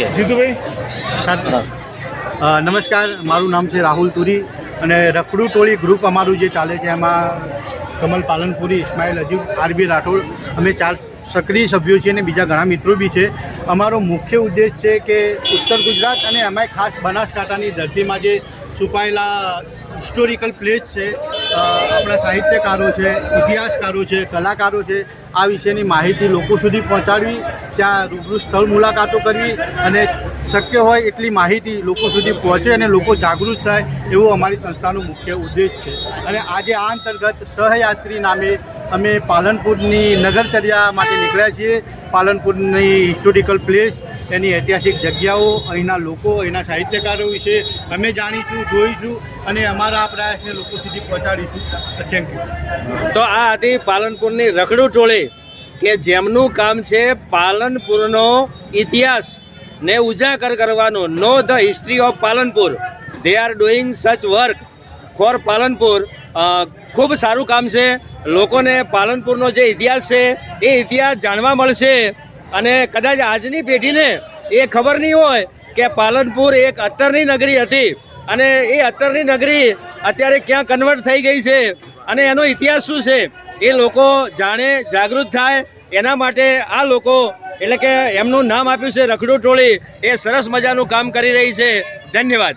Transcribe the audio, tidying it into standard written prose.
Okay Jitubhai નમસ્કાર, મારું નામ છે રાહુલ તુરી અને રખડુ ટોળી ગ્રુપ અમારું જે ચાલે છે એમાં કમલ પાલનપુરી, ઇસ્માઇલ અજુબ, આરબી રાઠોડ, અમે 4 સક્રિય સભ્યો છીએ અને બીજા ઘણા મિત્રો બી છે. અમારો મુખ્ય ઉદ્દેશ છે કે ઉત્તર ગુજરાત અને એમાંય ખાસ બનાસકાંઠાની ધરતીમાં જે છુપાયેલા હિસ્ટોરિકલ પ્લેસ છે, આપણા સાહિત્યકારો છે, ઇતિહાસકારો છે, કલાકારો છે, આ વિશેની માહિતી લોકો સુધી પહોંચાડવી, ત્યાં રૂબરૂ સ્થળ મુલાકાતો કરવી અને શક્ય હોય એટલી માહિતી લોકો સુધી પહોંચે અને લોકો જાગૃત થાય એવો અમારી સંસ્થાનો મુખ્ય ઉદ્દેશ છે. અને આજે આ અંતર્ગત સહયાત્રી નામે અમે પાલનપુરની નગરચર્યા માટે નીકળ્યા છીએ. પાલનપુરની હિસ્ટોરિકલ પ્લેસ, એની ઐતિહાસિક જગ્યાઓ, અહીંના લોકો, અહીંના સાહિત્યકારો વિશે અમે જાણીશું, જોઈશું અને અમારા પ્રયાસને લોકો સુધી પહોંચાડીશું. Thank you. તો આ હતી પાલનપુરની રખડુ ટોળી કે જેમનું કામ છે પાલનપુરનો ઇતિહાસ ને ઉજાગર કરવાનો. Know the history of Palanpur. They are doing such work for Palanpur. ખૂબ સારું કામ છે. લોકોને પાલનપુરનો જે ઇતિહાસ છે એ ઇતિહાસ જાણવા મળશે અને કદાચ આજની પેઢીને એ ખબર નહીં હોય કે પાલનપુર એક અત્તરની નગરી હતી અને એ અત્તરની નગરી અત્યારે ક્યાં કન્વર્ટ થઈ ગઈ છે અને એનો ઇતિહાસ શું છે એ લોકો જાણે, જાગૃત થાય. એના માટે આ લોકો એટલે કે એમનું નામ આપ્યું છે રખડુ ટોળી, એ સરસ મજાનું કામ કરી રહી છે. ધન્યવાદ.